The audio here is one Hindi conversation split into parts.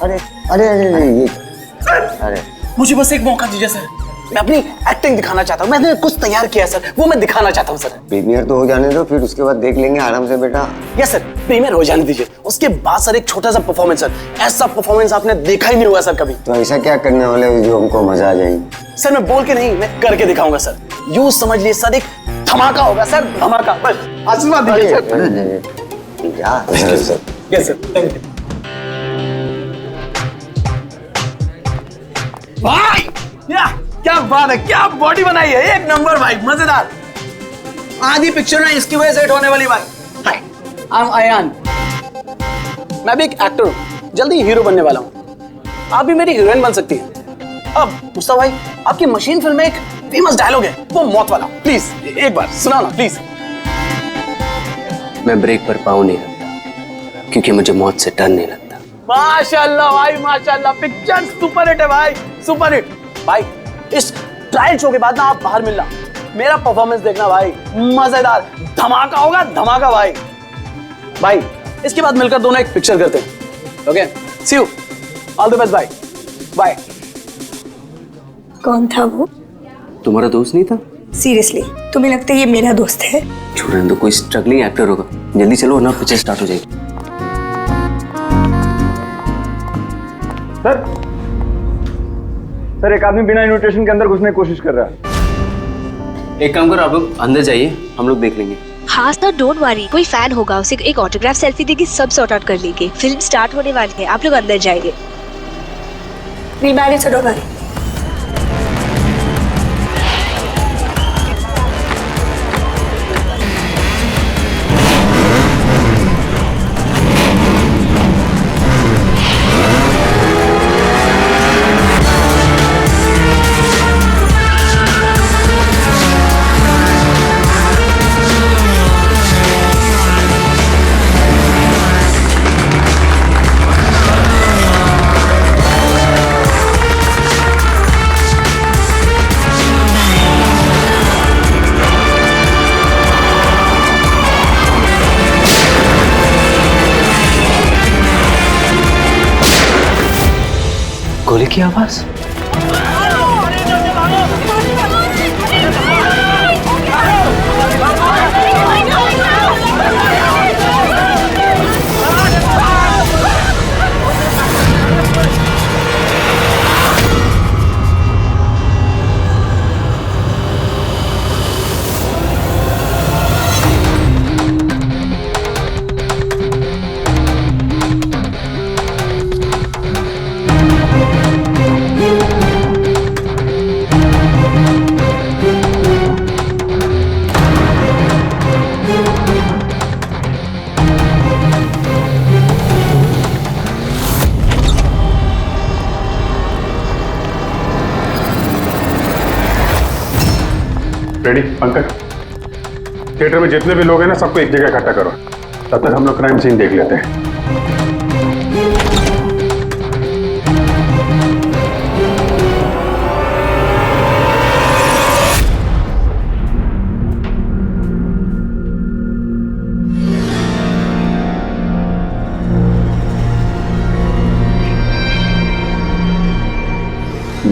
अरे अरे अरे ये अरे मुझे बस एक मौका दीजिए सर, मैं अपनी एक्टिंग दिखाना चाहता हूँ। मैंने कुछ तैयार किया सर, वो मैं दिखाना चाहता हूँ सर। प्रीमियर तो हो जाने दो, फिर उसके बाद देख लेंगे आराम से बेटा। यस सर, प्रीमियर हो जाने दीजिए, उसके बाद सर एक छोटा सा परफॉर्मेंस सर। ऐसा परफॉर्मेंस आपने देखा ही नहीं हुआ सर कभी। तो ऐसा क्या करने वाले हो जो हमको मजा आ जाएगी? सर मैं बोल के नहीं, मैं करके दिखाऊंगा सर। यूं समझ लिए सर, एक धमाका होगा सर, धमाका। बस आशीर्वाद दीजिए sir. Yes sir, thank you भाई। क्या बात है, क्या बॉडी बनाई है, एक नंबर भाई, मजेदार। आधी पिक्चर ना इसकी वजह से हिट होने वाली भाई। हाय, आई एम अयान, मैं भी एक एक्टर हूँ, जल्दी हीरो बनने वाला हूँ। आप भी मेरी हीरोइन बन सकती हैं। अब मुस्तफा भाई, आपकी मशीन फिल्म में एक फेमस डायलॉग है, वो मौत वाला, प्लीज एक बार सुना ना प्लीज। मैं ब्रेक पर पाँव नहीं रखता क्योंकि मुझे मौत से डर नहीं लगता। माशाल्लाह भाई माशाल्लाह, पिक्चर सुपर हिट है भाई, सुपर हिट। भाई इस ट्रायल शो के बाद ना आप बाहर मिलना, मेरा परफॉर्मेंस देखना भाई, मजेदार धमाका होगा, धमाका भाई। भाई इसके बाद मिलकर दोनों एक पिक्चर करते हैं। Okay, see you, all the best, bye bye. कौन था वो? तुम्हारा दोस्त नहीं था? सीरियसली तुम्हें लगता है ये मेरा दोस्त है? छोड़ने दो, कोई स्ट्रगलिंग एक्टर होगा। जल्दी चलो वरना पिक्चर स्टार्ट हो जाएगी। सर एक आदमी बिना इनविटेशन के अंदर घुसने की कोशिश कर रहा है। एक काम करो, आप लोग अंदर जाइए, हम लोग देख लेंगे। हाँ सर, डोंट वरी, कोई फैन होगा, उसे एक ऑटोग्राफ सेल्फी देगी, सब सॉर्ट आउट कर लेंगे। फिल्म स्टार्ट होने वाली है, आप लोग अंदर जाइए। We'll manage, so don't worry. गोली की आवाज। रेडी पंकज, थिएटर में जितने भी लोग हैं ना, सबको एक जगह इकट्ठा करो। तब तक हम लोग क्राइम सीन देख लेते हैं।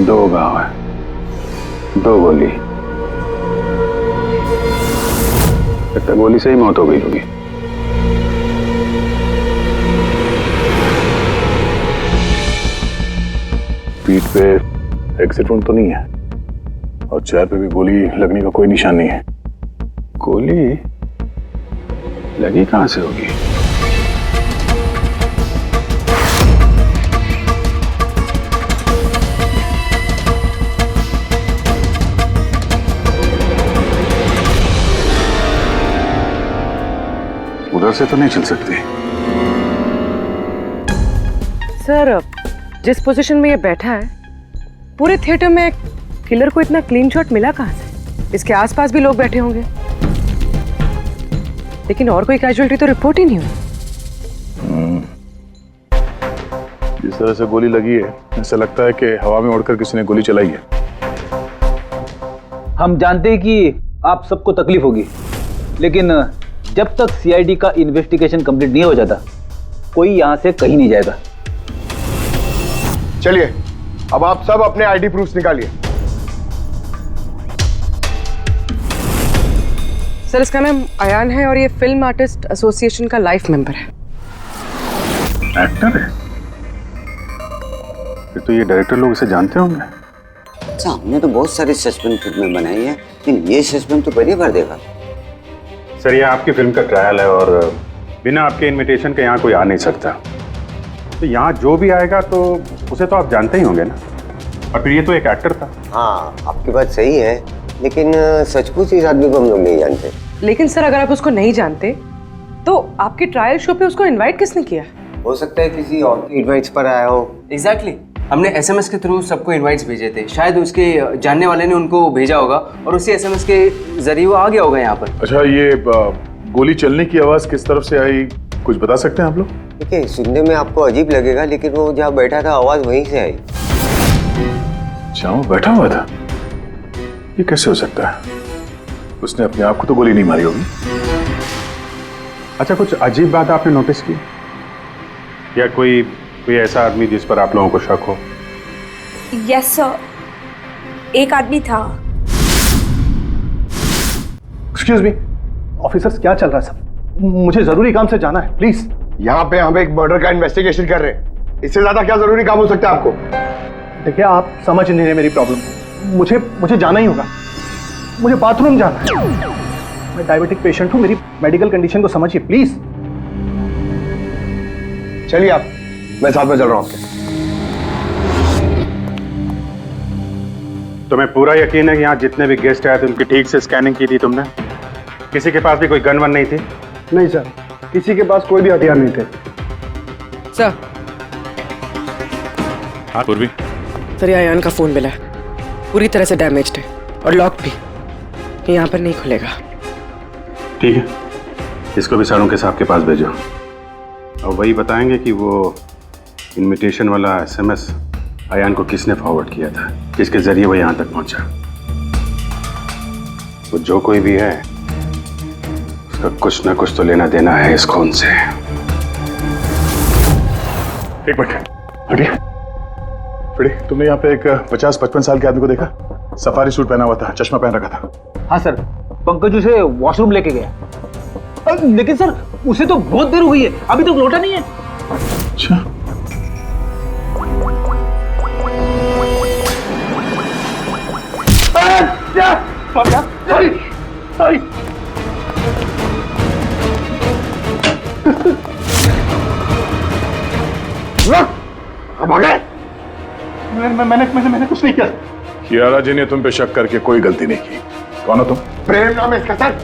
दो गांव है, दो गोली, लगता गोली से ही मौत हो गई होगी। पीठ पे एक्सिट वुंड तो नहीं है और चेहर पे भी गोली लगने का कोई निशान नहीं है। गोली लगी कहां से होगी? उधर से तो नहीं चल सकती। सर जिस पोजीशन में ये बैठा है, पूरे थिएटर में किलर को इतना क्लीन शॉट मिला कहां से? इसके आसपास भी लोग बैठे होंगे, लेकिन और कोई कैजुअलिटी तो रिपोर्ट ही नहीं हुई। जिस तरह से गोली लगी है, ऐसा लगता है कि हवा में उड़कर किसी ने गोली चलाई है। हम जानते हैं कि आप सबको तकलीफ होगी, लेकिन जब तक सीआईडी का इन्वेस्टिगेशन कंप्लीट नहीं हो जाता, कोई यहां से कहीं नहीं जाएगा। चलिए अब आप सब अपने आईडी प्रूफ निकालिए। सर इसका नाम अयान है और ये फिल्म आर्टिस्ट एसोसिएशन का लाइफ मेंबर है। एक्टर है? फिर तो ये डायरेक्टर लोग इसे जानते होंगे। अच्छा, हमने तो बहुत सारी सस्पेंस फिल्में बनाई है, लेकिन ये सस्पेंस तो पहली बार देखा। सर ये आपकी फिल्म का ट्रायल है और बिना आपके इनविटेशन के यहाँ कोई आ नहीं सकता। तो यहाँ जो भी आएगा तो उसे तो आप जानते ही होंगे ना। और फिर ये तो एक एक्टर था। हाँ, आपकी बात सही है, लेकिन सचमुच इस आदमी को हम लोग नहीं जानते। लेकिन सर अगर आप उसको नहीं जानते तो आपके ट्रायल शो पे उसको इनवाइट किसने किया? हो सकता है किसी और की इनवाइट्स पर आया हो। एग्जैक्टली हमने एसएमएस के थ्रू सबको इनवाइट्स भेजे थे, शायद उसके जानने वाले ने उनको भेजा होगा और उसी एसएमएस के जरिए वो आ गया होगा यहाँ पर। अच्छा, ये गोली चलने की आवाज किस तरफ से आई, कुछ बता सकते हैं आप लोग? देखिए, सुनने में आपको अजीब लगेगा, लेकिन वो जहाँ बैठा था आवाज वहीं से आई। अच्छा, वो बैठा हुआ था? ये कैसे हो सकता है? उसने अपने आप को तो गोली नहीं मारी होगी। अच्छा, कुछ अजीब बात आपने नोटिस की या कोई ऐसा आदमी जिस पर आप लोगों को शक हो? यस सर, एक आदमी था। एक्सक्यूज मी ऑफिसर्स, क्या चल रहा है सब? मुझे जरूरी काम से जाना है, प्लीज। यहाँ पे हम एक मर्डर का इन्वेस्टिगेशन कर रहे हैं, इससे ज्यादा क्या जरूरी काम हो सकता है आपको? देखिए आप समझ नहीं रहे मेरी प्रॉब्लम। मुझे जाना ही होगा, मुझे बाथरूम जाना है। मैं डायबिटिक पेशेंट हूँ, मेरी मेडिकल कंडीशन को समझिए प्लीज। चलिए आप, मैं साथ में चल रहा हूँ आपके। तुम्हें पूरा यकीन है कि यहाँ जितने भी गेस्ट आए थे उनकी ठीक से स्कैनिंग की थी तुमने? किसी के पास भी कोई गन वन नहीं थी? नहीं सर, किसी के पास कोई भी हथियार नहीं थे। सर हाँ पूर्वी। सर ये अयान का फोन मिला है, पूरी तरह से डैमेज्ड है और लॉक भी, ये यहाँ पर नहीं खुलेगा। ठीक है, इसको भी सारों के साहब के पास भेजो और वही बताएंगे कि वो इनविटेशन वाला एसएमएस अयान को किसने फॉरवर्ड किया था, किसके जरिए वो यहाँ तक पहुंचा। वो जो कोई भी है उसका कुछ ना कुछ तो लेना देना है इस खून से। एक मिनट हटिए। तुमने यहाँ पे एक 50-55 साल के आदमी को देखा? सफारी सूट पहना हुआ था, चश्मा पहन रखा था। हाँ सर, पंकज उसे वॉशरूम लेके गया। लेकिन सर उसे तो बहुत देर हो गई है, अभी तक लौटा नहीं है। अच्छा, सॉरी। मैंने कुछ नहीं किया। कियारा जी ने तुम पे शक करके कोई गलती नहीं की। कौन हो तुम? प्रेम नाम है इसका सर,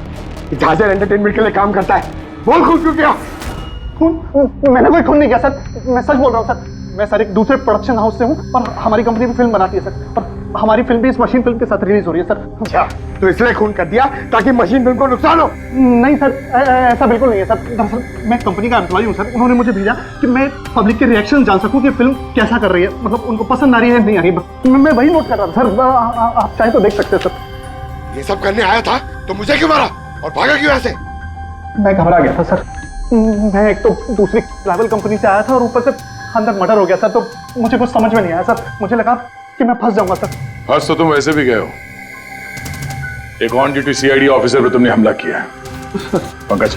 झांझर एंटरटेनमेंट के लिए काम करता है। बोल खून क्यों किया? मैंने कोई खून नहीं किया सर, मैं सच बोल रहा हूँ सर। मैं सर एक दूसरे प्रोडक्शन हाउस से हूँ और हमारी कंपनी भी फिल्म बनाती है सर, और हमारी फिल्म भी इस मशीन फिल्म के साथ रिलीज हो रही है सर। अच्छा, तो इसलिए खून कर दिया ताकि मशीन फिल्म को नुकसान हो? नहीं सर, ऐसा बिल्कुल नहीं है सर। दरअसल मैं कंपनी का एम्प्लॉय हूँ सर, उन्होंने मुझे भेजा कि मैं पब्लिक के रिएक्शन जान सकूँ कि फिल्म कैसा कर रही है, मतलब उनको पसंद आ रही है नहीं आ रही। मैं वही नोट कर रहा था सर, आप चाहे तो देख सकते हैं सर। ये सब करने आया था तो मुझे क्यों मारा और भागा क्यों यहाँ से? मैं घबरा गया था सर, मैं एक तो दूसरी ट्रैवल कंपनी से आया था और ऊपर से अंदर मर्डर हो गया सर, तो मुझे कुछ समझ में नहीं आया सर। मुझे लगा कि मैं फंस जाऊंगा सर। फंस तो तुम वैसे भी गए हो, एक ऑन ड्यूटी सीआईडी ऑफिसर पर तुमने हमला किया है। पंकज,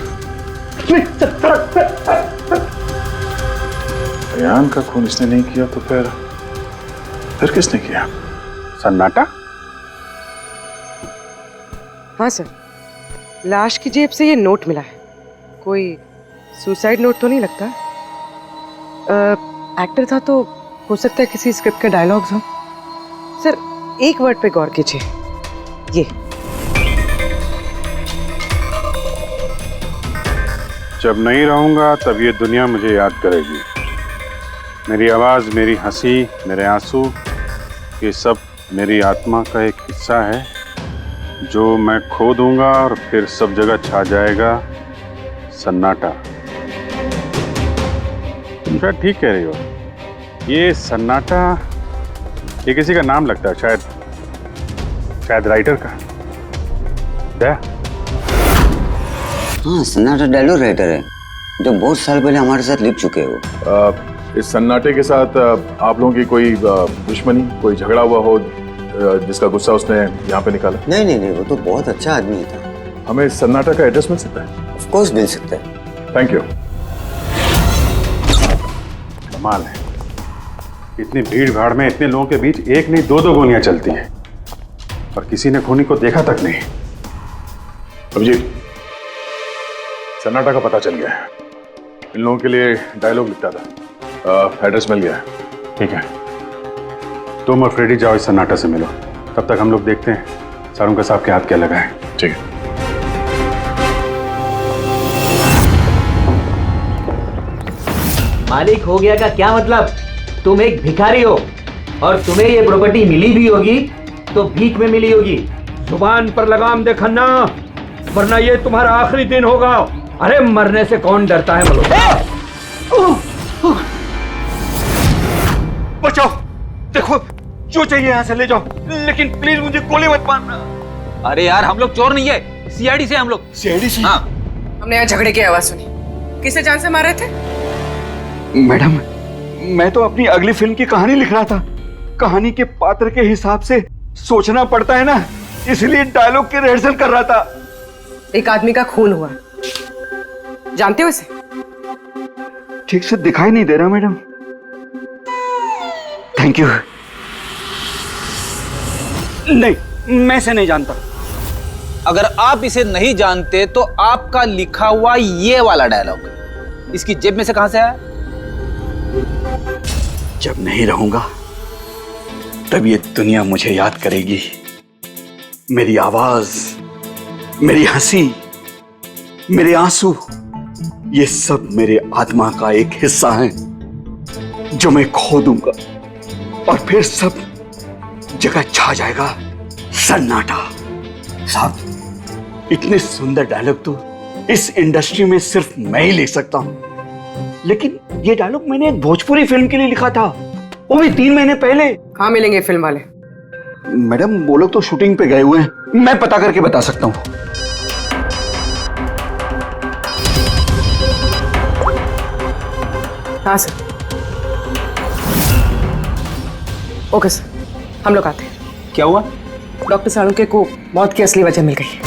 नहीं सर। अयान का खून इसने नहीं किया तो फिर किसने किया? सन्नाटा? हाँ सर, लाश की जेब से ये नोट मिला है, कोई सुसाइड नोट तो नहीं लगता। एक्टर था तो हो सकता है किसी स्क्रिप्ट के डायलॉग्स हों। सर एक वर्ड पे गौर कीजिए, ये जब नहीं रहूंगा तब ये दुनिया मुझे याद करेगी। मेरी आवाज, मेरी हंसी, मेरे आंसू, ये सब मेरी आत्मा का एक हिस्सा है जो मैं खो दूंगा और फिर सब जगह छा जाएगा सन्नाटा। तुम शायद ठीक कह रही हो, ये सन्नाटा ये किसी का नाम लगता है, शायद राइटर का। क्या? हाँ, सन्नाटा डायलॉग राइटर है जो बहुत साल पहले हमारे साथ लिख चुके हो। इस सन्नाटे के साथ आप लोगों की कोई दुश्मनी, कोई झगड़ा हुआ हो जिसका गुस्सा उसने यहाँ पे निकाला? नहीं नहीं नहीं, वो तो बहुत अच्छा आदमी था। हमें सन्नाटा का एड्रेस मिल सकता है? ऑफ कोर्स मिल सकता है। Thank you. कमाल है, इतनी भीड़ भाड़ में इतने लोगों के बीच एक नहीं दो दो गोलियां चलती हैं और किसी ने खूनी को देखा तक नहीं। अभिजीत, सन्नाटा का पता चल गया है। इन लोगों के लिए डायलॉग लिखता था, एड्रेस मिल गया है। ठीक है, तुम और फ्रेडी जाओ इस सन्नाटा से मिलो, तब तक हम लोग देखते हैं सारुंका साहब के हाथ क्या लगा है। ठीक है। मालिक हो गया का क्या मतलब? तुम एक भिखारी हो और तुम्हें ये प्रॉपर्टी मिली भी होगी तो भीख में मिली होगी। जुबान पर लगाम दे खन्ना, वरना ये तुम्हारा आखिरी दिन होगा। अरे मरने से कौन डरता है बचाओ, देखो जो चाहिए यहाँ से ले जाओ, लेकिन प्लीज मुझे गोली मत मारना। अरे यार हम लोग चोर नहीं है, सीआईडी से हम लोग। सीआईडी से? हाँ। हमने यहाँ झगड़े की आवाज सुनी। किसे जान से मारे थे? मैडम, मैं तो अपनी अगली फिल्म की कहानी लिख रहा था। कहानी के पात्र के हिसाब से सोचना पड़ता है ना, इसलिए डायलॉग की रिहर्सल कर रहा था। एक आदमी का खून हुआ, जानते हो इसे? ठीक से दिखाई नहीं दे रहा मैडम। Thank you. नहीं, मैं इसे नहीं जानता। अगर आप इसे नहीं जानते तो आपका लिखा हुआ ये वाला डायलॉग इसकी जेब में से कहां से आया? जब नहीं रहूंगा तब ये दुनिया मुझे याद करेगी। मेरी आवाज, मेरी हंसी, मेरे आंसू, ये सब मेरे आत्मा का एक हिस्सा है जो मैं खो दूंगा और फिर सब जगह छा जाएगा सन्नाटा। साहब, इतने सुंदर डायलॉग तो इस इंडस्ट्री में सिर्फ मैं ही लिख सकता हूं, लेकिन ये डायलॉग मैंने एक भोजपुरी फिल्म के लिए लिखा था, वो भी 3 महीने पहले। कहाँ मिलेंगे फिल्म वाले? मैडम, वो लोग तो शूटिंग पे गए हुए हैं, मैं पता करके बता सकता हूँ। हाँ सर। ओके सर, हम लोग आते हैं। क्या हुआ? डॉक्टर साळुंके को मौत की असली वजह मिल गई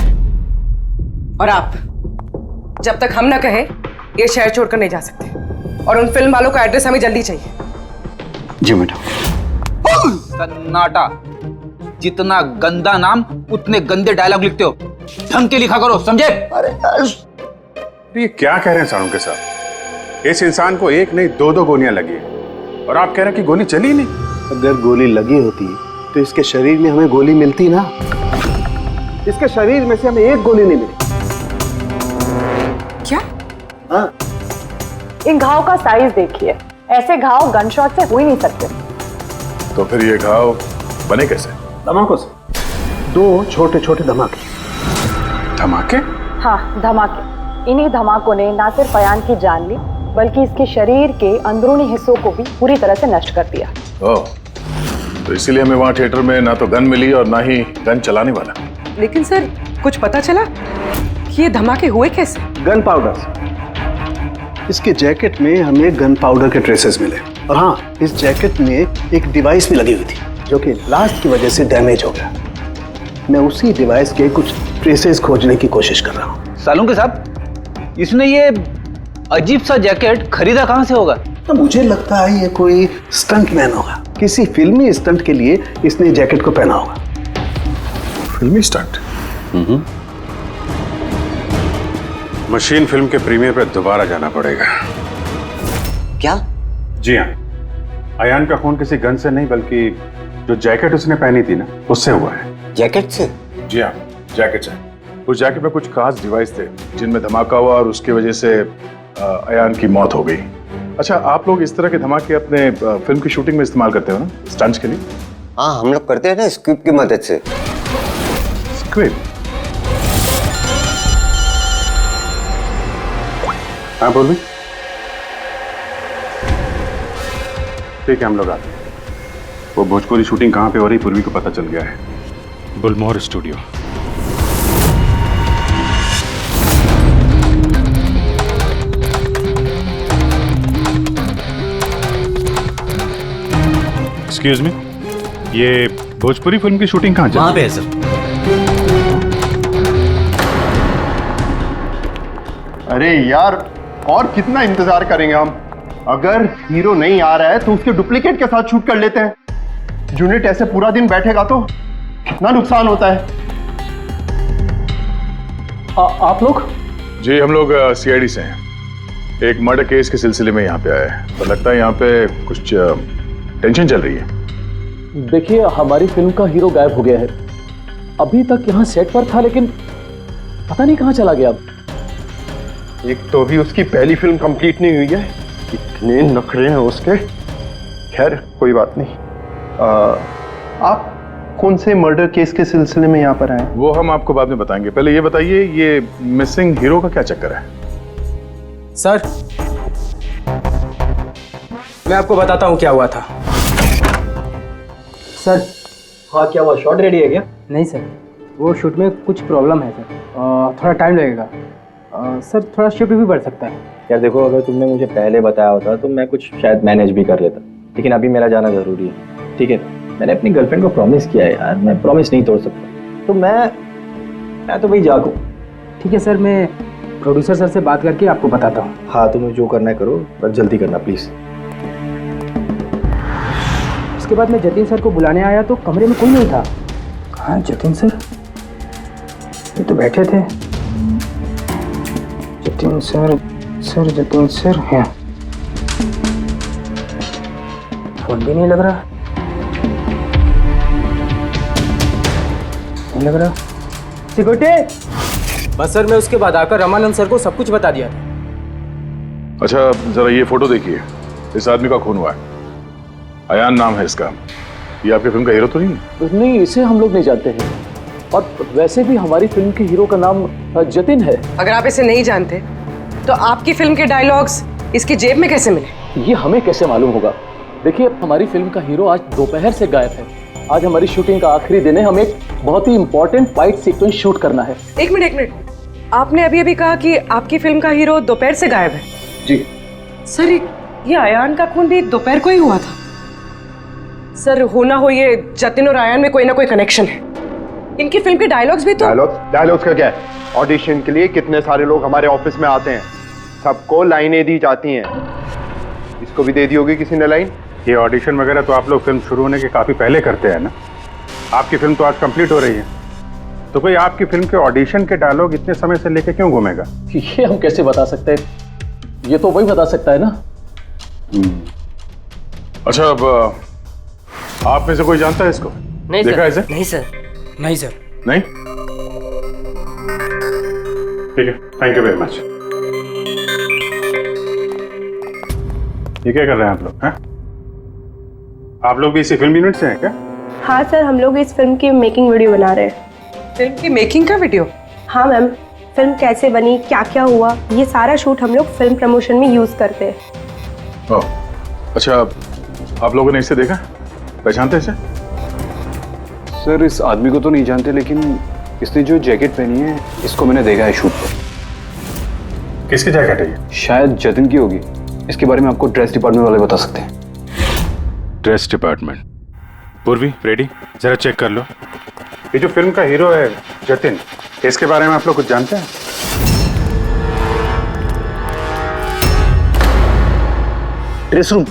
और आप जब तक हम ना कहें ये शहर छोड़कर नहीं जा सकते, और उन फिल्म वालों का एड्रेस हमें जल्दी चाहिए। जी मैडम। सन्नाटा, जितना गंदा नाम उतने गंदे डायलॉग लिखते हो, ढंग के लिखा करो, समझे? अरे ये क्या कह रहे हैं सारुंके साहब? इस इंसान को एक नहीं दो दो गोलियां लगी है और आप कह रहे हैं कि गोली चली नहीं। अगर गोली लगी होती तो इसके शरीर में हमें गोली मिलती ना। इसके शरीर में से हमें एक गोली नहीं मिली। क्या? हाँ। इन घाव का साइज देखिए, ऐसे घाव गनशॉट से हो ही नहीं सकते। तो फिर ये घाव बने कैसे? धमाकों से। 2 छोटे छोटे धमाके। धमाके? हाँ, धमाके। इन्हीं धमाकों ने ना सिर्फ अयान की जान ली, बल्कि इसके शरीर के अंदरूनी हिस्सों को भी पूरी तरह से नष्ट कर दिया। ओह, तो इसीलिए हमें वहां थिएटर में ना तो गन मिली और ना ही गन चलाने वाला। लेकिन सर, कुछ पता चला कि ये धमाके हुए कैसे? गन पाउडर से। इसके जैकेट में हमें गन पाउडर के ट्रेसेस मिले, और हाँ, इस जैकेट में एक डिवाइस भी लगी हुई थी जो कि ब्लास्ट की वजह से डैमेज हो गया। मैं उसी डिवाइस के कुछ ट्रेसेस खोजने की कोशिश कर रहा हूँ। सालुंके साहब, इसने ये अजीब सा जैकेट खरीदा कहाँ से होगा? तो मुझे लगता है ये कोई स्टंट मैन होगा। किसी फिल्मी स्टंट के लिए इसने जैकेट को पहना होगा। फिल्मी स्टंट? मशीन फिल्म के प्रीमियर पर दोबारा जाना पड़ेगा। क्या? जी हाँ, अयान का खून किसी गन से नहीं बल्कि जो जैकेट उसने पहनी थी ना, उससे हुआ है। जैकेट से? जी हाँ, जैकेट से। उस जैकेट में कुछ खास डिवाइस थे जिनमें धमाका हुआ और उसकी वजह से अयान की मौत हो गई। अच्छा, आप लोग इस तरह के धमाके अपने फिल्म की शूटिंग में इस्तेमाल करते हो ना, स्टंट्स के लिए? हाँ, हम लोग करते हैं ना स्क्रिप्ट की मदद से। स्क्रिप्ट? हाँ बोल। ठीक है, हम लोग आते हैं। वो भोजपुरी शूटिंग कहाँ पे हो रही पूर्वी को पता चल गया है। बुलमोहर स्टूडियो। एक्सक्यूज मी, ये भोजपुरी फिल्म की शूटिंग कहाँ वहाँ पे है सर। अरे यार, और कितना इंतजार करेंगे हम? अगर हीरो नहीं आ रहा है तो उसके डुप्लीकेट के साथ शूट कर लेते हैं। यूनिट ऐसे पूरा दिन बैठेगा तो कितना नुकसान होता है। आप लोग? जी हम लोग सीआईडी से हैं। एक मर्डर केस के सिलसिले में यहाँ पे आए हैं, तो लगता है यहाँ पे कुछ टेंशन चल रही है। देखिए, हमारी फिल्म का हीरो गायब हो गया है। अभी तक यहाँ सेट पर था, लेकिन पता नहीं कहाँ चला गया। एक तो अभी उसकी पहली फिल्म कंप्लीट नहीं हुई है, इतने नखरे हैं उसके। खैर कोई बात नहीं। आप कौन से मर्डर केस के सिलसिले में यहाँ पर आए? वो हम आपको बाद में बताएंगे। पहले ये बताइए, ये मिसिंग हीरो का क्या चक्कर है? सर, मैं आपको बताता हूँ क्या हुआ था। सर, हाँ क्या हुआ? शॉट रेडी है क्या? नहीं सर, वो शूट में कुछ प्रॉब्लम है सर, थोड़ा टाइम लगेगा। सर थोड़ा शिफ्ट भी बढ़ सकता है। यार देखो, अगर तुमने मुझे पहले बताया होता तो मैं कुछ शायद मैनेज भी कर लेता, लेकिन अभी मेरा जाना जरूरी है। ठीक है, मैंने अपनी गर्लफ्रेंड को प्रॉमिस किया है यार, मैं प्रॉमिस नहीं तोड़ सकता। तो मैं तो भाई जागू। ठीक है सर, मैं प्रोड्यूसर सर से बात करके आपको बताता हूँ। हाँ, तुम्हें जो करना है करो, पर जल्दी करना प्लीज। उसके बाद मैं जतिन सर को बुलाने आया तो कमरे में कोई नहीं था। कहाँ जतिन सर? ये तो बैठे थे। जतिन सर हैं। फोन भी नहीं लग रहा। नहीं लग रहा। सिक्योरिटी। बस सर, मैं उसके बाद आकर रामानंद सर को सब कुछ बता दिया था। अच्छा जरा ये फोटो देखिए, इस आदमी का खून हुआ है। अयान नाम है इसका। ये आपकी फिल्म का हीरो तो नहीं है? नहीं, इसे हम लोग नहीं जानते हैं। और वैसे भी हमारी फिल्म के हीरो का नाम जतिन है। अगर आप इसे नहीं जानते तो आपकी फिल्म के डायलॉग्स इसकी जेब में कैसे मिले? ये हमें कैसे मालूम होगा? देखिए, हमारी फिल्म का हीरो आज दोपहर से गायब है। आज हमारी शूटिंग का आखिरी दिन है, हमें एक बहुत ही इंपॉर्टेंट फाइट सीक्वेंस शूट करना है। एक मिनट, आपने अभी कहा कि आपकी फिल्म का हीरो दोपहर से गायब है। जी सर, ये अयान का खून भी दोपहर को ही हुआ था। सर, होना हो ये जतिन और अयान में कोई ना कोई कनेक्शन है। इनकी फिल्म के डायलॉग्स भी तो। डायलॉग्स का क्या है? ऑडिशन के लिए कितने सारे लोग हमारे ऑफिस में आते हैं, सबको लाइनें दी जाती हैं। इसको भी दे दी होगी किसी ने लाइन। ये ऑडिशन वगैरह तो आप लोग फिल्म शुरू होने के काफ़ी पहले करते हैं ना। आपकी फिल्म तो आज कंप्लीट हो रही है, तो कोई आपकी फिल्म के ऑडिशन के डायलॉग इतने समय से लेके क्यों घूमेगा? ये हम कैसे बता सकते हैं? ये तो वही बता सकता है ना। अच्छा, अब आप में से कोई जानता है इसको? नहीं देखा सर। इसे? नहीं सर। नहीं सर। नहीं? ठीक है, थैंक यू वेरी मच। ये क्या कर रहे हैं आप लोग? हैं? आप लोग भी इसी फिल्म यूनिट से हैं क्या? हाँ सर, हम लोग इस फिल्म की मेकिंग वीडियो बना रहे हैं। फिल्म की मेकिंग का वीडियो? हाँ मैम, फिल्म कैसे बनी, क्या क्या हुआ, ये सारा शूट हम लोग फिल्म प्रमोशन में यूज करते हैं। ओह, अच्छा, आप लोगों ने इसे देखा? पहचानते इसे? सर, इस आदमी को तो नहीं जानते, लेकिन इसने जो जैकेट पहनी है इसको मैंने देखा है शूट पर। किसकी जैकेट है ये? शायद जतिन की होगी। इसके बारे में आपको ड्रेस डिपार्टमेंट वाले बता सकते हैं। Dress department. पूर्वी, रेडी? जरा चेक कर लो। ये जो फिल्म का हीरो है जतिन, इसके बारे में आप लोग कुछ जानते हैं? Dress room.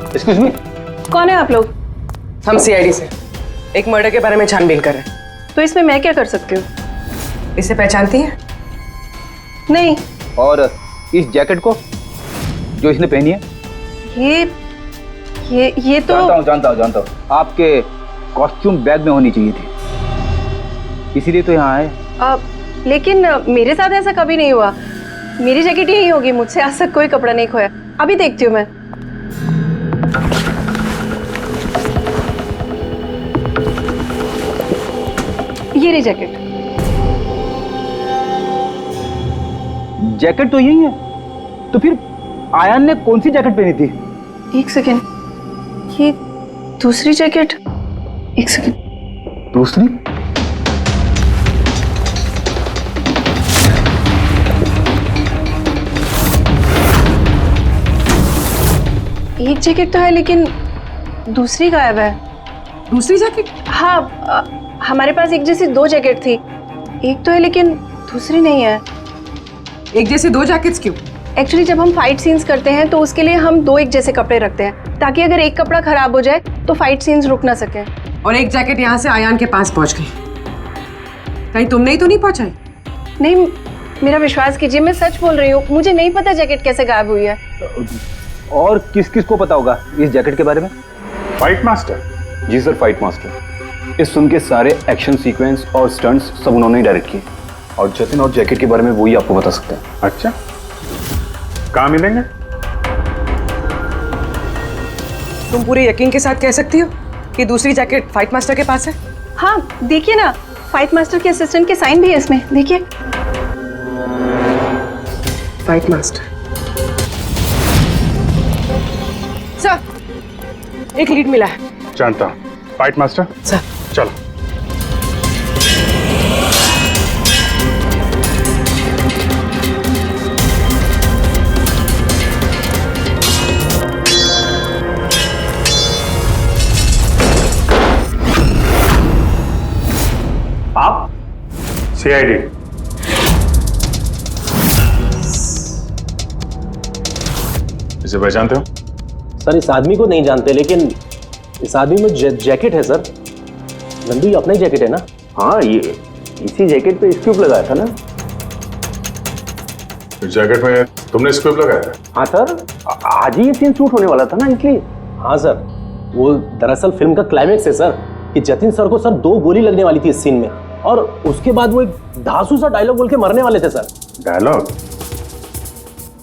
एक्सक्यूज मी, कौन है आप लोग? हम सीआईडी से एक मर्डर के बारे में छानबीन कर रहे हैं। तो इसमें मैं क्या कर सकती हूँ? इसे पहचानती हैं? नहीं। और इस जैकेट को जो इसने पहनी है? ये तो जानता हूँ। आपके कॉस्ट्यूम बैग में होनी चाहिए थी, इसीलिए तो यहाँ आए। लेकिन मेरे साथ ऐसा कभी नहीं हुआ। मेरी जैकेट यही होगी, मुझसे आज तक कोई कपड़ा नहीं खोया। अभी देखती हूँ मैं। ये रही जैकेट। जैकेट तो यही है, तो फिर आयान ने कौन सी जैकेट पहनी थी? एक सेकेंड, ये दूसरी जैकेट। एक सेकेंड, दूसरी? एक जैकेट तो है लेकिन दूसरी गायब है। दूसरी जैकेट? हाँ, हमारे पास एक जैसी 2 जैकेट थी। एक तो है लेकिन दूसरी नहीं है। एक जैसे 2 जैकेट्स क्यों? एक्चुअली जब हम फाइट सीन्स करते हैं तो उसके लिए हम 2 एक जैसे कपड़े रखते हैं ताकि अगर एक कपड़ा खराब हो जाए तो फाइट सीन्स रुक ना सके। और एक जैकेट यहाँ से आयान के पास पहुंच गई। कहीं तुमने ही तो नहीं पहुंचाई? नहीं, मेरा विश्वास कीजिए, मैं सच बोल रही हूँ। मुझे नहीं पता जैकेट कैसे गायब हुई है। और किस किस को पता होगा इस जैकेट के बारे में? Fight master? जी सर, फाइट मास्टर। इस फिल्म के सारे एक्शन सीक्वेंस और स्टंट्स सब उन्होंने ही डायरेक्ट किए और जतिन और जैकेट के बारे में वही आपको बता सकते हैं। अच्छा, कहाँ मिलेंगे? तुम पूरे यकीन के साथ कह सकती हो कि दूसरी जैकेट फाइट मास्टर के पास है? हाँ, देखिए ना, फाइट मास्टर के असिस्टेंट के साइन भी है इसमें, देखिए। Fight master. सर, एक लीड मिला है। जानता हूँ। Fight master? सर। चलो। आप? CID। इसे पहचानते हो? सर, इस आदमी को नहीं जानते, लेकिन इस आदमी में जैकेट है सर। नंदू, ये अपना ही जैकेट है ना? हाँ, ये इसी जैकेट पे स्क्यूब लगाया था ना? इस जैकेट में तुमने स्क्यूब लगाया था? हाँ सर, आज ही ये सीन शूट होने वाला था ना, इसलिए। हाँ सर, वो दरअसल फिल्म का क्लाइमेक्स है सर कि जतिन सर को सर 2 गोली लगने वाली थी इस सीन में, और उसके बाद वो एक धांसू सा डायलॉग बोल के मरने वाले थे सर। डायलॉग?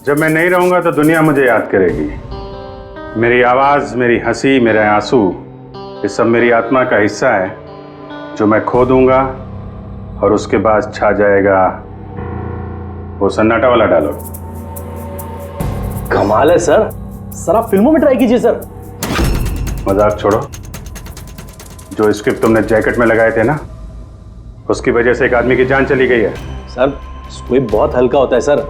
जब मैं नहीं रहूंगा तो दुनिया मुझे याद करेगी। मेरी आवाज, मेरी हंसी, मेरे आंसू, ये सब मेरी आत्मा का हिस्सा है जो मैं खो दूंगा और उसके बाद छा जाएगा वो सन्नाटा वाला डायलॉग। कमाल है सर। सर, आप फिल्मों में ट्राई कीजिए सर। मजाक छोड़ो। जो स्क्रिप्ट तुमने जैकेट में लगाए थे ना, उसकी वजह से एक आदमी की जान चली गई है। सर, स्क्विब बहुत हल्का होता है सर,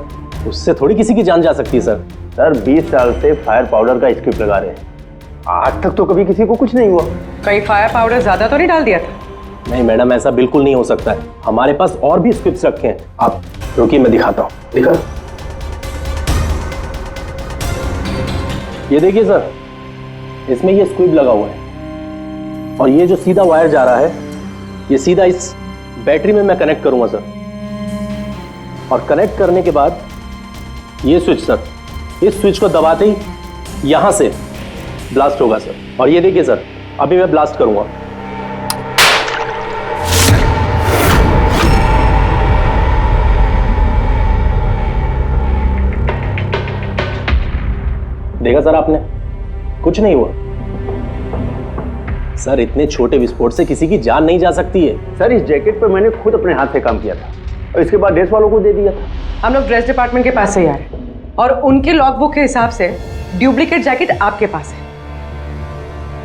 उससे थोड़ी किसी की जान जा सकती है सर। सर, 20 साल से फायर पाउडर का स्क्रिप्ट लगा रहे हैं, आज तक तो कभी किसी को कुछ नहीं हुआ। कहीं फायर पाउडर ज्यादा तो नहीं डाल दिया था? नहीं मैडम, ऐसा बिल्कुल नहीं हो सकता है। हमारे पास और भी स्क्रिप्ट्स रखे हैं। आप रुकिए, मैं दिखाता हूँ। दिखा, ये देखिए सर, इसमें ये स्क्विब लगा हुआ है और ये जो सीधा वायर जा रहा है, ये सीधा इस बैटरी में मैं कनेक्ट करूंगा सर, और कनेक्ट करने के बाद ये स्विच सर, इस स्विच को दबाते ही यहां से ब्लास्ट होगा सर। और ये देखिए सर, अभी मैं ब्लास्ट करूंगा। देखा सर आपने, कुछ नहीं हुआ सर। इतने छोटे विस्फोट से किसी की जान नहीं जा सकती है। सर, इस जैकेट पे मैंने खुद अपने हाथ से काम किया था और इसके बाद ड्रेस वालों को दे दिया था। हम लोग ड्रेस डिपार्टमेंट के पास से ही आ रहे हैं और उनके लॉगबुक के हिसाब से डुप्लीकेट जैकेट आपके पास है।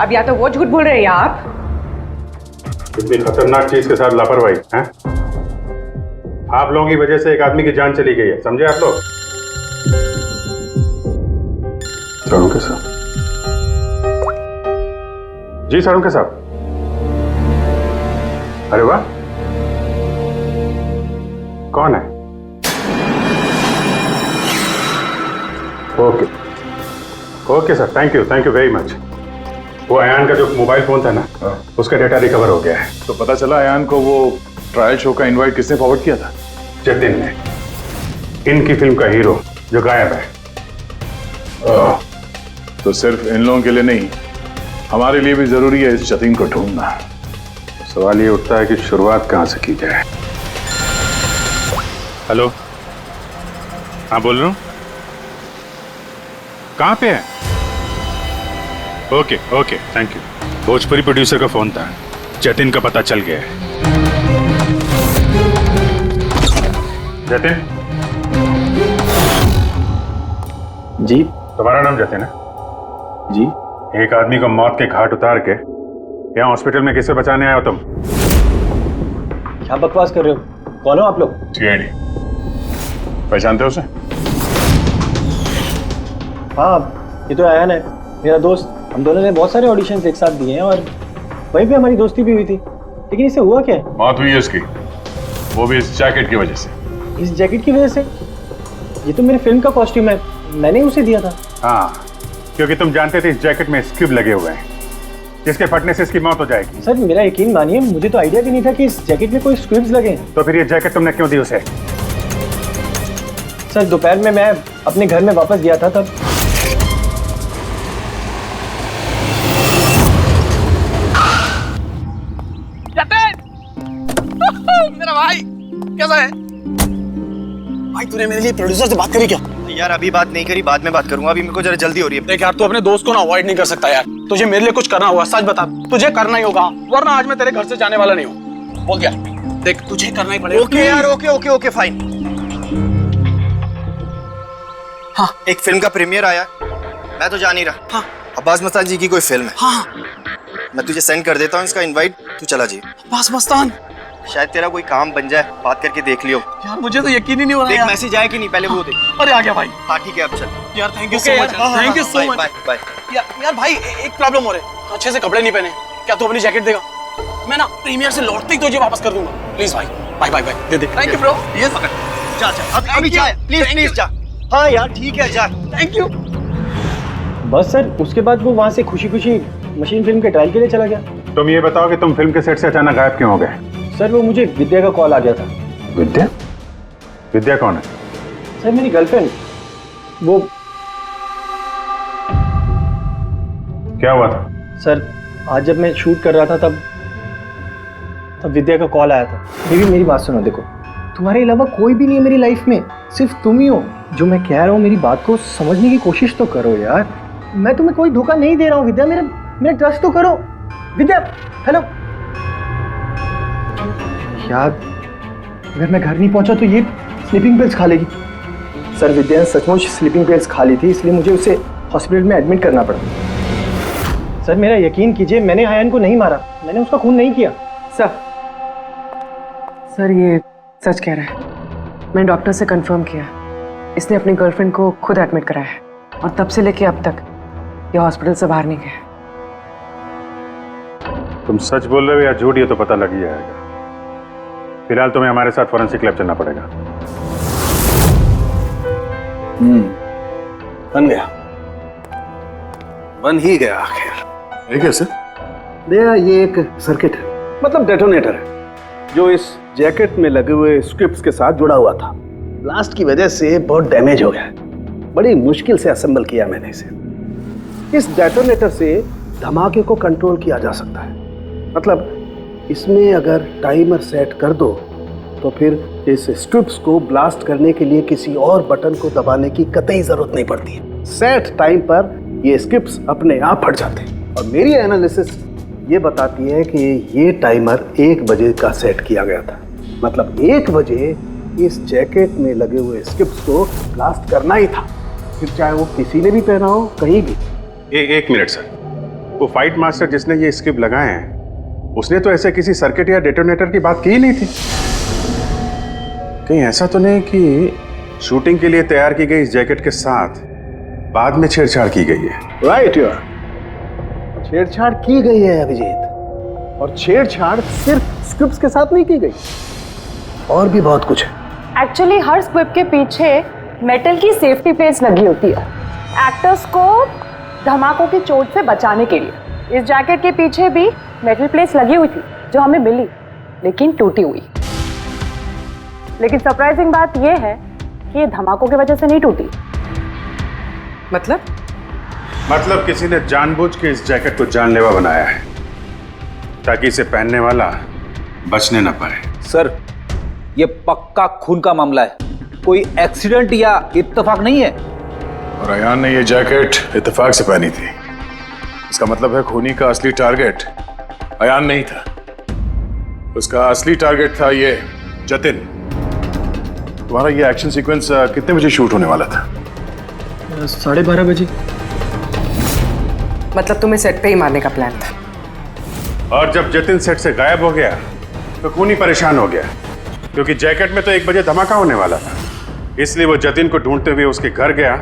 अब या तो वो झूठ बोल रहे हैं या आप। इतनी खतरनाक चीज के साथ लापरवाही है? आप लोगों की वजह से एक आदमी की जान चली गई है, समझे आप लोग? साळुंखे साहब। जी साळुंखे साहब। अरे वाह, कौन है? Okay okay sir, thank you very much. वो अयान का जो मोबाइल फोन था ना, उसका डेटा रिकवर हो गया है। तो पता चला अयान को वो ट्रायल शो का इनवाइट किसने फॉरवर्ड किया था? जतिन ने, इनकी फिल्म का हीरो जो गायब है। तो सिर्फ इन लोगों के लिए नहीं, हमारे लिए भी जरूरी है इस जतिन को ढूंढना। सवाल ये उठता है कि शुरुआत कहां से की जाए। हेलो, हाँ बोल रहा हूँ। कहाँ पे है? Okay okay, thank you. Bhojpuri producer का फोन था, जतिन का पता चल गया है। जतिन जी। तुम्हारा नाम जतिन है? जी। एक आदमी को मौत के घाट उतार के यहाँ हॉस्पिटल में किसे बचाने आए हो तुम? क्या बकवास कर रहे हो? कौन हो आप लोग? CID। पहचानते हो उसे? हाँ, ये तो अयान है। मेरा दोस्त, हम दोनों ने बहुत सारे ऑडिशंस एक साथ दिए हैं और वहीं पे हमारी दोस्ती भी हुई थी। लेकिन इसे हुआ क्या है? मौत हुई है उसकी, वो भी इस जैकेट की वजह से। इस जैकेट की वजह से? ये तो मेरी फिल्म का कॉस्ट्यूम है, मैंने उसे दिया था। हाँ, क्योंकि तुम जानते थे इस जैकेट में स्क्यूब लगे हुए हैं, जिसके फटने से इसकी मौत हो जाएगी। सर मेरा यकीन मानिए, मुझे तो आइडिया भी नहीं था कि इस जैकेट में कोई स्क्विब्स लगे हैं। तो फिर ये जैकेट तुमने क्यों दी उसे? सर दोपहर में मैं अपने घर में वापस गया था, तब मेरा भाई कैसा है? भाई तूने मेरे लिए प्रोड्यूसर से बात करी क्या? यार अभी बात नहीं करी, बाद में बात करूंगा, अभी मेरे को जरा जल्दी हो रही है। देख यार, तू अपने दोस्त को ना अवॉइड नहीं कर सकता यार। तुझे मेरे लिए कुछ करना होगा, सच बता, तुझे करना ही होगा, वरना आज मैं तेरे घर से जाने वाला नहीं हूँ। बोल दिया, देख तुझे करना ही पड़ेगा। ओके यार, ओके ओके ओके फाइन। हाँ, एक फिल्म का प्रीमियर आया, मैं तो जा नहीं रहा। हाँ, अब्बास मस्तान जी की कोई फिल्म है। हाँ, मैं तुझे सेंड कर देता हूँ इसका इनवाइट, तू चला जी। अब्बास मस्तान, शायद तेरा कोई काम बन जाए, बात करके देख लियो। यार मुझे तो यकीन ही नहीं हो रहा। देख मैसेज आया कि नहीं, पहले वो देख। अरे आ गया भाई। हाँ ठीक है, अब चल। यार thank you so much, thank you so much. Bye bye. यार भाई एक प्रॉब्लम हो रही है, अच्छे से कपड़े नहीं पहने। क्या तू अपनी जैकेट देगा? मैं ना प्रीमियर से लौटते ही तुझे वापस कर दूंगा। प्लीज भाई, बाय बाय बाय, दे दे। Thank you bro. ये पकड़, जा जा, अभी जा, प्लीज प्लीज जा। हाँ यार ठीक है, जा। Thank you. बस सर, उसके बाद वो वहाँ से खुशी खुशी मशीन फिल्म के ट्रायल के लिए चला गया। तुम ये बताओ कि तुम फिल्म के सेट से अचानक गायब क्यों हो गए? सर वो मुझे विद्या का कॉल आ गया था। विद्या? विद्या कौन है? सर मेरी गर्लफ्रेंड। वो क्या हुआ था? सर आज जब मैं शूट कर रहा था तब विद्या का कॉल आया था। मेरी बात सुनो, देखो तुम्हारे अलावा कोई भी नहीं है मेरी लाइफ में, सिर्फ तुम ही हो। जो मैं कह रहा हूँ मेरी बात को समझने की कोशिश तो करो यार। मैं तुम्हें कोई धोखा नहीं दे रहा हूँ विद्या, मेरा ट्रस्ट तो करो। विद्या हेलो। यार अगर मैं घर नहीं पहुंचा तो ये स्लीपिंग पिल्स खा लेगी। सर विद्या ने सचमुच स्लीपिंग पिल्स खा ली थी, इसलिए मुझे उसे हॉस्पिटल में एडमिट करना पड़ा। सर मेरा यकीन कीजिए, मैंने आयन को नहीं मारा, मैंने उसका खून नहीं किया। सर ये सच कह रहा है। मैंने डॉक्टर से कंफर्म किया, इसने अपनी गर्लफ्रेंड को खुद एडमिट कराया है और तब से लेके अब तक ये हॉस्पिटल से बाहर नहीं गया। तुम सच बोल रहे हो या झूठ, ये तो पता लग ही जाएगा। फिलहाल तुम्हें हमारे साथ फोरेंसिक लैब चलना पड़ेगा। बन ही गया आखिर। ये कैसे? दया, ये एक सर्किट है, मतलब डेटोनेटर है, जो इस जैकेट में लगे हुए स्क्रिप्ट्स के साथ जुड़ा हुआ था। ब्लास्ट की वजह से बहुत डैमेज हो गया, बड़ी मुश्किल से असेंबल किया मैंने इसे। इस डेटोनेटर से धमाके को कंट्रोल किया जा सकता है, मतलब इसमें अगर टाइमर सेट कर दो तो फिर इस स्ट्रिप्स को ब्लास्ट करने के लिए किसी और बटन को दबाने की कतई जरूरत नहीं पड़ती है। सेट टाइम पर ये स्ट्रिप्स अपने आप फट जाते हैं। और मेरी एनालिसिस ये बताती है कि ये टाइमर 1 बजे का सेट किया गया था, मतलब 1 बजे इस जैकेट में लगे हुए स्ट्रिप्स को ब्लास्ट करना ही था, फिर चाहे वो किसी ने भी पहना हो, कहीं भी। एक मिनट सर, वो फाइट मास्टर जिसने ये स्क्रिप्ट लगाए हैं, उसने तो ऐसे किसी सर्किट या डेटोनेटर की बात की ही नहीं थी। कहीं ऐसा तो नहीं कि शूटिंग के लिए तैयार की गई इस जैकेट के साथ बाद में छेड़छाड़ की गई है? राइट यार, छेड़छाड़ की गई है अभिजीत, और छेड़छाड़ सिर्फ स्क्रिप्ट्स के साथ नहीं की गई, और भी बहुत कुछ है। एक्चुअली हर स्क्रिप्ट के पीछे मेटल की सेफ्टी प्लेट्स लगी होती है, एक्टर्स को धमाकों की चोट से बचाने के लिए। इस जैकेट के पीछे भी मेटल प्लेट्स लगी हुई थी जो हमें मिली, लेकिन टूटी हुई। लेकिन सरप्राइजिंग बात यह है कि ये धमाकों की वजह से नहीं टूटी। मतलब किसी ने जानबूझ के इस जैकेट को जानलेवा बनाया है ताकि इसे पहनने वाला बचने न पाए। सर ये पक्का खून का मामला है, कोई एक्सीडेंट या इत्तेफाक नहीं है। और अयान ने ये जैकेट इत्तेफाक से पहनी थी, इसका मतलब है खूनी का असली टारगेट अयान नहीं था, उसका असली टारगेट था ये जतिन। तुम्हारा ये एक्शन सीक्वेंस कितने बजे शूट होने वाला था? 12:30 बजे। मतलब तुम्हें सेट पे ही मारने का प्लान था? और जब जतिन सेट से गायब हो गया तो खूनी परेशान हो गया, क्योंकि जैकेट में तो 1 बजे धमाका होने वाला था। इसलिए वो जतिन को ढूंढते हुए उसके घर गया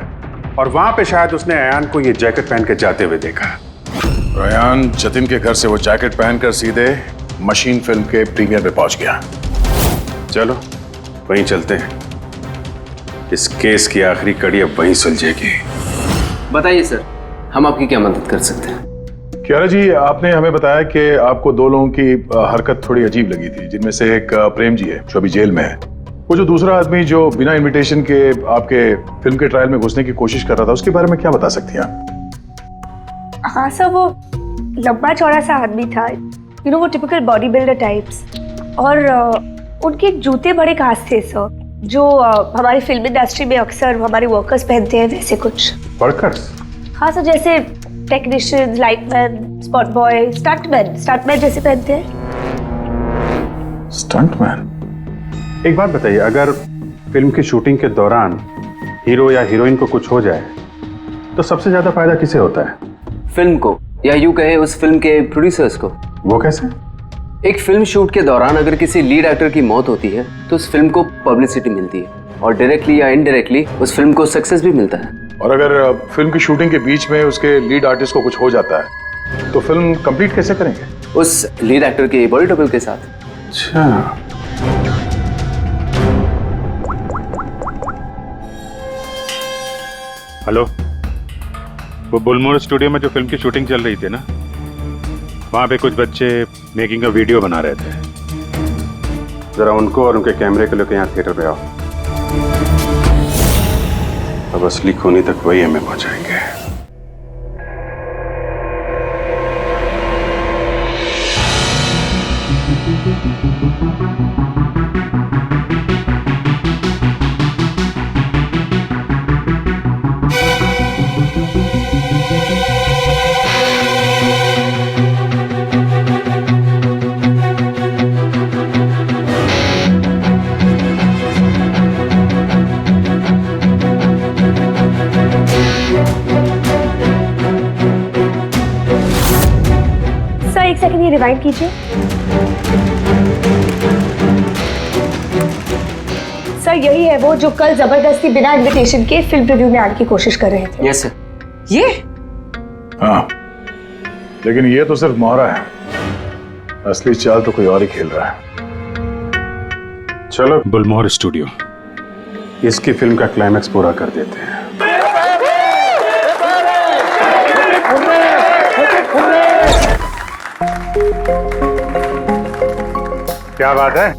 और वहां पे शायद उसने अयान को ये जैकेट पहन के जाते हुए देखा। अयान जतिन के घर से वो जैकेट पहनकर सीधे मशीन फिल्म के प्रीमियर में पहुंच गया। चलो वहीं चलते हैं, इस केस की आखिरी कड़ी अब वहीं सुलझेगी। बताइए सर, हम आपकी क्या मदद कर सकते हैं? कियारा जी, आपने हमें बताया कि आपको दो लोगों की हरकत थोड़ी अजीब लगी थी, जिनमें से एक प्रेम जी है जो अभी जेल में है। वो जो दूसरा आदमी जो बिना इनविटेशन के आपके फिल्म के ट्रायल में घुसने की कोशिश कर रहा था, उसके बारे में क्या बता सकती हैं आप? हाँ सर, वो लंबा चौड़ा सा आदमी था, यू नो वो टिपिकल बॉडी बिल्डर टाइप्स, और उनके जूते बड़े खास थे सर, जो हमारी फिल्म इंडस्ट्री में अक्सर हमारे वर्कर्स पहनते हैं, वैसे कुछ। वर्कर्स? हाँ सर, जैसे technicians, lightman, spot boy, stuntman जैसे पहनते हैं। स्टंटमैन? एक बात बताइए, अगर फिल्म की शूटिंग के दौरान हीरो या हीरोइन को कुछ हो जाए तो सबसे ज्यादा फायदा किसे होता है? फिल्म को, या यूं कहे उस फिल्म के प्रोड्यूसर्स को। वो कैसे? एक फिल्म शूट के दौरान अगर किसी लीड एक्टर की मौत होती है तो उस फिल्म को पब्लिसिटी मिलती है, और डायरेक्टली या इनडायरेक्टली उस फिल्म को सक्सेस भी मिलता है। और अगर फिल्म की शूटिंग के बीच में उसके लीड आर्टिस्ट को कुछ हो जाता है तो फिल्म कंप्लीट कैसे करेंगे? उस लीड एक्टर के बॉडी डबल के साथ। अच्छा, हेलो, वो बुलमोर स्टूडियो में जो फिल्म की शूटिंग चल रही थी ना, वहां पे कुछ बच्चे मेकिंग का वीडियो बना रहे थे। जरा उनको और उनके कैमरे को लेकर यहाँ थिएटर पे आओ। अब असली खूनी तक वही हमें पहुंचाएंगे। एक सेकंड ये रिवाइंड कीजिए। सर यही है वो जो कल जबरदस्ती बिना इनविटेशन के फिल्म रिव्यू में आने की कोशिश कर रहे थे। Yes sir. ये? हाँ, लेकिन ये तो सिर्फ मोहरा है, असली चाल तो कोई और ही खेल रहा है। चलो बुलमोहर स्टूडियो, इसकी फिल्म का क्लाइमैक्स पूरा कर देते हैं। क्या बात है,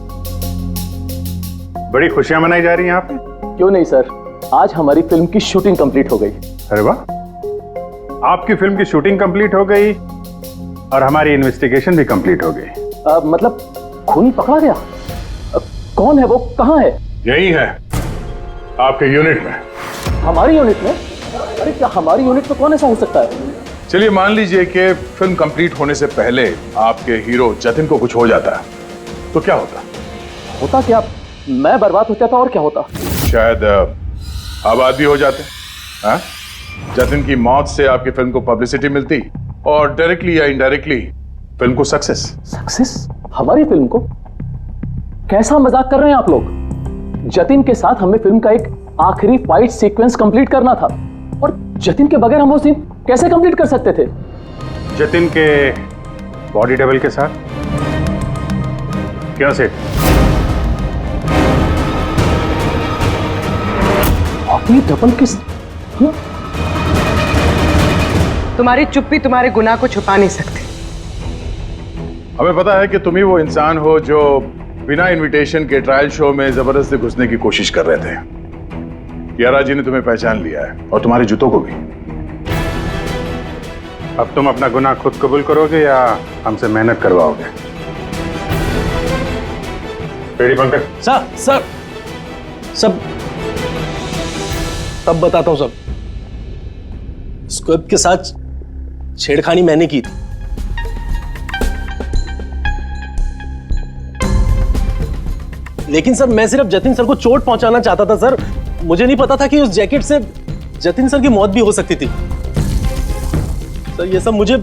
बड़ी खुशियां मनाई जा रही हैं यहाँ पे? क्यों नहीं सर, आज हमारी फिल्म की शूटिंग कंप्लीट हो गई। अरे वाह, आपकी फिल्म की शूटिंग कंप्लीट हो गई और हमारी इन्वेस्टिगेशन भी कंप्लीट हो गई। मतलब खूनी पकड़ा गया? कौन है वो, कहाँ है? यही है, आपके यूनिट में। हमारी यूनिट में? अरे क्या हमारी यूनिट में कौन ऐसा हो सकता है? चलिए मान लीजिए कि फिल्म कंप्लीट होने से पहले आपके हीरो जतिन को कुछ हो जाता है तो क्या होता? होता क्या? मैं बर्बाद हो जाता और क्या होता? शायद आबाद भी हो जाते। हाँ? जतिन की मौत से आपकी फिल्म को पब्लिसिटी मिलती और डायरेक्टली या इनडायरेक्टली फिल्म को सक्सेस। सक्सेस? हमारी फिल्म को? कैसा मजाक कर रहे हैं आप लोग? जतिन के साथ हमें फिल्म का एक आखिरी फाइट सीक्वेंस कंप्लीट करना था, और जतिन के बगैर हम वो सीन कैसे कंप्लीट कर सकते थे? जतिन के बॉडी डबल के साथ? क्यों सेठ? बॉडी डबल किस? तुम्हारी चुप्पी तुम्हारे गुनाह को छुपा नहीं सकती। हमें पता है कि तुम ही वो इंसान हो जो बिना इनविटेशन के ट्रायल शो में जबरदस्ती घुसने की कोशिश कर रहे थे। कियारा जी ने तुम्हें पहचान लिया है और तुम्हारे जूतों को भी। अब तुम अपना गुनाह खुद कबूल करोगे या हमसे मेहनत करवाओगे? रेडी पंकज? सर सब तब बताता हूं। सब स्क्रिप्ट के साथ छेड़खानी मैंने की थी। लेकिन सर मैं सिर्फ जतिन सर को चोट पहुंचाना चाहता था सर। मुझे नहीं पता था कि उस जैकेट से जतिन सर की मौत भी हो सकती थी। सर ये सब मुझे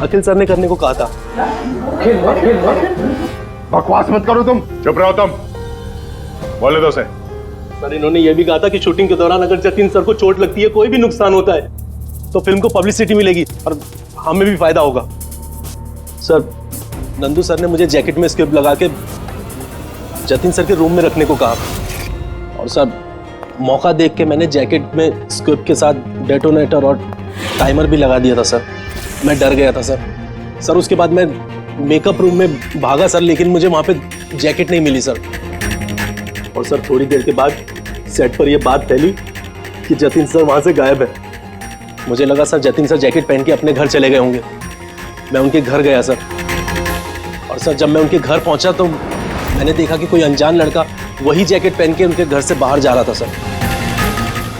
अखिल सर ने करने को कहा था। बकवास मत करो तुम। चुप रहो तुम। बोले दो से। सर इन्होंने ये भी कहा था कि शूटिंग के दौरान अगर जतिन सर को चोट लगती है, कोई भी नुकसान होता है, तो फिल्म को पब्लिसिटी मिलेगी और हमें भी फायदा होगा। सर नंदू सर ने मुझे जैकेट में स्क्रिप्ट लगा के जतिन सर के रूम में रखने को कहा, और सर मौका देख के मैंने जैकेट में स्क्रिप्ट के साथ डेटोनेटर और टाइमर भी लगा दिया था सर। मैं डर गया था सर उसके बाद मैं मेकअप रूम में भागा सर, लेकिन मुझे वहाँ पे जैकेट नहीं मिली सर। और सर थोड़ी देर के बाद सेट पर यह बात फैली कि जतिन सर वहाँ से गायब है। मुझे लगा सर जतिन सर जैकेट पहन के अपने घर चले गए होंगे। मैं उनके घर गया सर, और सर जब मैं उनके घर पहुंचा तो मैंने देखा कि कोई अनजान लड़का वही जैकेट पहन के उनके घर से बाहर जा रहा था सर।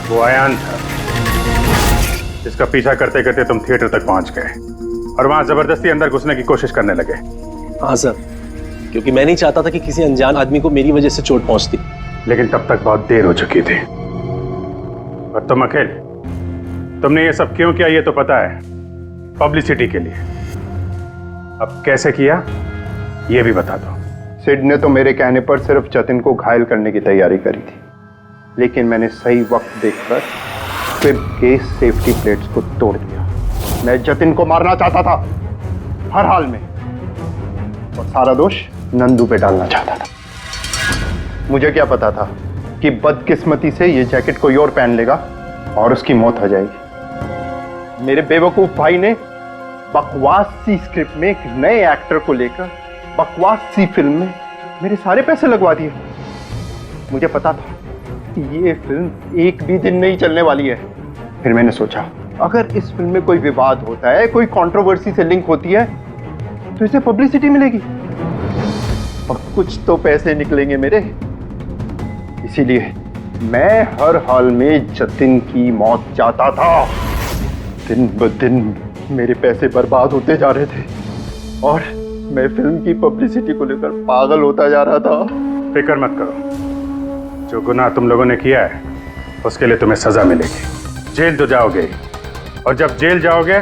वो अयान था जिसका पीछा करते करते तुम थिएटर तक पहुंच गए और वहां जबरदस्ती अंदर घुसने की कोशिश करने लगे। हाँ सर, क्योंकि मैं नहीं चाहता था कि किसी अनजान आदमी को मेरी वजह से चोट पहुंचती। लेकिन तब तक बहुत देर हो चुकी थी। और तुम अकेले, तुमने ये सब क्यों किया ये तो पता है, पब्लिसिटी के लिए। अब कैसे किया ये भी बता दो। सिड ने तो मेरे कहने पर सिर्फ जतिन को घायल करने की तैयारी करी थी, लेकिन मैंने सही वक्त देखकर सिड के सेफ्टी प्लेट्स को तोड़ दिया। मैं जतिन को मारना चाहता था हर हाल में, और सारा दोष नंदू पे डालना चाहता था। मुझे क्या पता था कि बदकिस्मती से ये जैकेट कोई और पहन लेगा और उसकी मौत हो जाएगी। मेरे बेवकूफ भाई ने बकवास सी स्क्रिप्ट में एक नए एक्टर को लेकर बकवास सी फिल्म में मेरे सारे पैसे लगवा दिए। मुझे पता था कि ये फिल्म एक भी दिन नहीं चलने वाली है। फिर मैंने सोचा अगर इस फिल्म में कोई विवाद होता है, कोई कंट्रोवर्सी से लिंक होती है, तो इसे पब्लिसिटी मिलेगी और कुछ तो पैसे निकलेंगे मेरे। इसीलिए मैं हर हाल में जतिन की मौत चाहता था। दिन ब दिन मेरे पैसे बर्बाद होते जा रहे थे और मैं फिल्म की पब्लिसिटी को लेकर पागल होता जा रहा था। फिक्र मत करो, जो गुनाह तुम लोगों ने किया है उसके लिए तुम्हें सजा मिलेगी। जेल तो जाओगे, और जब जेल जाओगे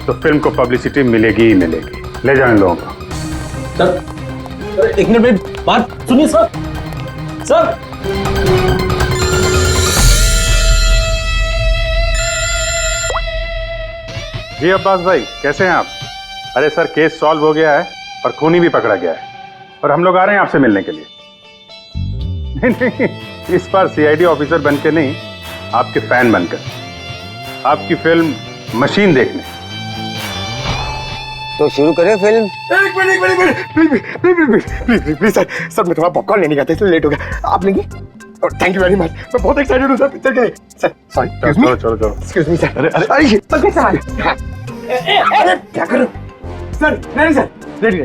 तो फिल्म को पब्लिसिटी मिलेगी ही मिलेगी। ले जाओ इन लोगों को। सर एक मिनट में बात सुनिए सर। सर जी अब्बास भाई, कैसे हैं आप? अरे सर, केस सॉल्व हो गया है और खूनी भी पकड़ा गया है और हम लोग आ रहे हैं आपसे मिलने के लिए। नहीं, इस बार सीआईडी ऑफिसर बनके नहीं, आपके फैन बनकर, आपकी फिल्म मशीन देखने। तो शुरू करें फिल्म। एक मिनट प्लीज सर मैं थोड़ा पॉपकॉर्न लेने गया था इसलिए लेट हो गया। आप लेंगे? थैंक यू वेरी मच, मैं बहुत एक्साइटेड हूँ सर पिक्चर के लिए। सर सॉरी, चलो एक्सक्यूज मी सर। अरे सर कैसे आ रहे? अरे क्या करूं सर? नहीं सर, रेडी।